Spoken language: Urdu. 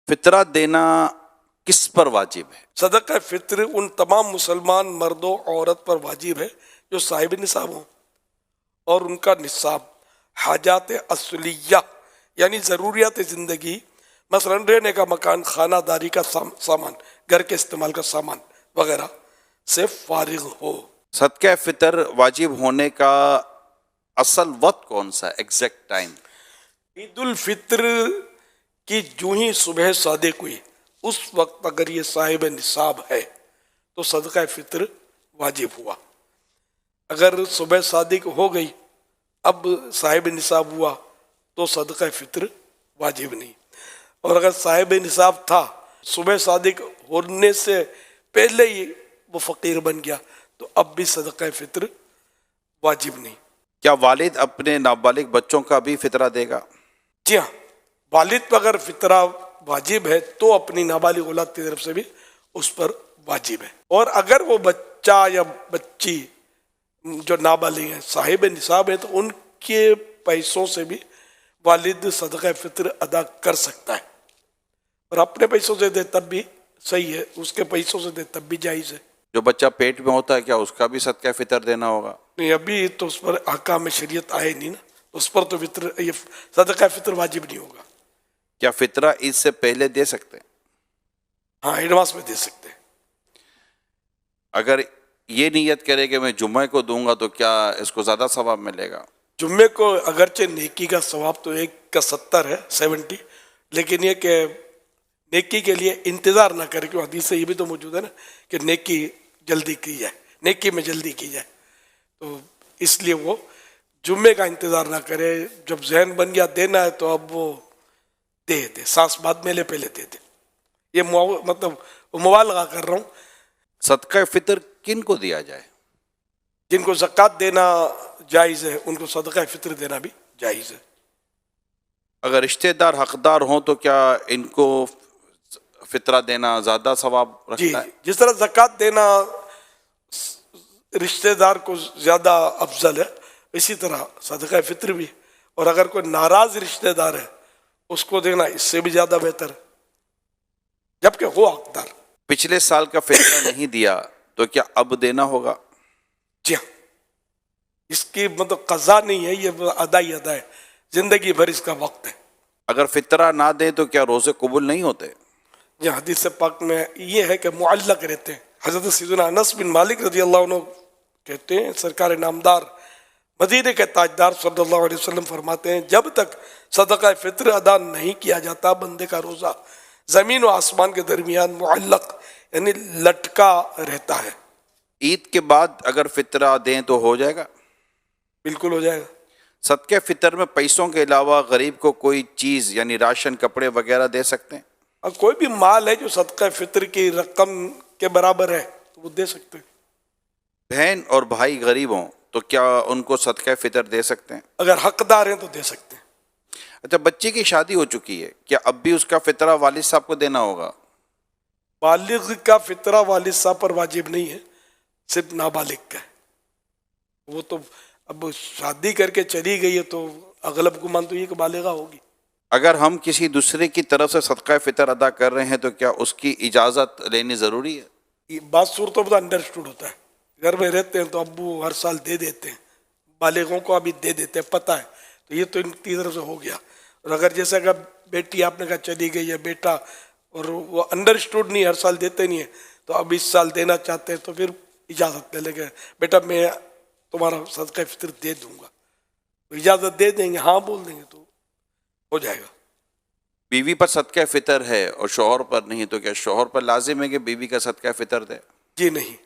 فطرہ دینا کس پر واجب ہے؟ صدقہ فطر ان تمام مسلمان مرد و عورت پر واجب ہے جو صاحب نصاب ہوں اور ان کا نصاب حاجات اصلیہ یعنی ضروریات زندگی، مثلا رہنے کا مکان، خانہ داری کا سامان، گھر کے استعمال کا سامان وغیرہ سے فارغ ہو۔ صدقہ فطر واجب ہونے کا اصل وقت کون سا ہے، ایگزیکٹ ٹائم؟ عید الفطر کی جو ہی صبح صادق ہوئی اس وقت اگر یہ صاحب نصاب ہے تو صدقہ فطر واجب ہوا۔ اگر صبح صادق ہو گئی اب صاحب نصاب ہوا تو صدقہ فطر واجب نہیں، اور اگر صاحب نصاب تھا صبح صادق ہونے سے پہلے ہی وہ فقیر بن گیا تو اب بھی صدقہ فطر واجب نہیں۔ کیا والد اپنے نابالغ بچوں کا بھی فطرہ دے گا؟ جی ہاں، والد پر اگر فطرہ واجب ہے تو اپنی نابالغ اولاد کی طرف سے بھی اس پر واجب ہے، اور اگر وہ بچہ یا بچی جو نابالغ ہیں صاحب نصاب ہے تو ان کے پیسوں سے بھی والد صدقہ فطر ادا کر سکتا ہے، اور اپنے پیسوں سے دے تب بھی صحیح ہے، اس کے پیسوں سے دے تب بھی جائز ہے۔ جو بچہ پیٹ میں ہوتا ہے کیا اس کا بھی صدقہ فطر دینا ہوگا؟ نہیں، ابھی تو اس پر احکام شریعت آئے نہیں نا، اس پر تو فطر یہ صدقہ فطر واجب نہیں ہوگا۔ کیا فطرہ عید سے پہلے دے سکتے ہیں؟ ہاں، ایڈوانس میں دے سکتے ہیں۔ اگر یہ نیت کرے کہ میں جمعہ کو دوں گا تو کیا اس کو زیادہ ثواب ملے گا؟ جمعے کو اگرچہ نیکی کا ثواب تو 1/70 ہے 70، لیکن یہ کہ نیکی کے لیے انتظار نہ کرے، کہ حدیث سے یہ بھی تو موجود ہے نا کہ نیکی جلدی کی جائے، نیکی میں جلدی کی جائے، تو اس لیے وہ جمعے کا انتظار نہ کرے، جب ذہن بن گیا دینا ہے تو اب وہ دے سانس بعد میں لے پہلے دے دے۔ یہ مطلب مبالغہ کر رہا ہوں۔ صدقہ فطر کن کو دیا جائے؟ جن کو زکوٰۃ دینا جائز ہے ان کو صدقہ فطر دینا بھی جائز ہے۔ اگر رشتہ دار حقدار ہوں تو کیا ان کو فطرہ دینا زیادہ ثواب جی، رکھتا ہے؟ جس طرح زکوٰۃ دینا رشتہ دار کو زیادہ افضل ہے اسی طرح صدقہ فطر بھی، اور اگر کوئی ناراض رشتہ دار ہے اس کو دینا اس سے بھی زیادہ بہتر ہے، جبکہ وہ حقدار۔ پچھلے سال کا فطرہ نہیں دیا تو کیا اب دینا ہوگا؟ جی ہاں، اس کی مطلب قضا نہیں ہے، یہ ادا ہی ادا ہے، زندگی بھر اس کا وقت ہے۔ اگر فطرہ نہ دیں تو کیا روزے قبول نہیں ہوتے؟ یہ حدیث پاک میں یہ ہے کہ معلق رہتے ہیں۔ حضرت سیدنا انس بن مالک رضی اللہ عنہ کہتے ہیں سرکار نامدار مدینے کے تاجدار صلی اللہ علیہ وسلم فرماتے ہیں جب تک صدقہ فطر ادا نہیں کیا جاتا بندے کا روزہ زمین و آسمان کے درمیان معلق یعنی لٹکا رہتا ہے۔ عید کے بعد اگر فطرہ دیں تو ہو جائے گا؟ بالکل ہو جائے گا۔ صدقہ فطر میں پیسوں کے علاوہ غریب کو کوئی چیز یعنی راشن، کپڑے وغیرہ دے سکتے ہیں؟ اور کوئی بھی مال ہے جو صدقہ فطر کی رقم کے برابر ہے تو وہ دے سکتے ہیں۔ بہن اور بھائی غریب ہوں تو کیا ان کو صدقہ فطر دے سکتے ہیں؟ اگر حقدار ہیں تو دے سکتے ہیں۔ اچھا، بچی کی شادی ہو چکی ہے، کیا اب بھی اس کا فطرہ والد صاحب کو دینا ہوگا؟ بالغ کا فطرہ والد صاحب پر واجب نہیں ہے، صرف نابالغ کا ہے۔ وہ تو اب شادی کر کے چلی گئی ہے تو اغلب گمان تو یہ کہ بالغہ ہوگی۔ اگر ہم کسی دوسرے کی طرف سے صدقہ فطر ادا کر رہے ہیں تو کیا اس کی اجازت لینی ضروری ہے؟ یہ بات صورتوں میں انڈرسٹوڈ ہوتا ہے، گھر میں رہتے ہیں تو ابو ہر سال دے دیتے ہیں، بالغوں کو ابھی دے دیتے ہیں، پتہ ہے تو یہ تو ان کی طرف سے ہو گیا۔ اور اگر جیسے اگر بیٹی آپ نے کہا چلی گئی ہے بیٹا اور وہ انڈرسٹوڈ نہیں، ہر سال دیتے نہیں ہیں تو اب اس سال دینا چاہتے ہیں تو پھر اجازت لے لیں گے، بیٹا میں تمہارا صدقہ فطر دے دوں گا، تو اجازت دے دیں گے، ہاں بول دیں گے تو ہو جائے گا۔ بیوی پر صدقہ فطر ہے اور شوہر پر نہیں تو کیا شوہر پر لازم ہے کہ بیوی کا صدقہ فطر دے؟ جی نہیں،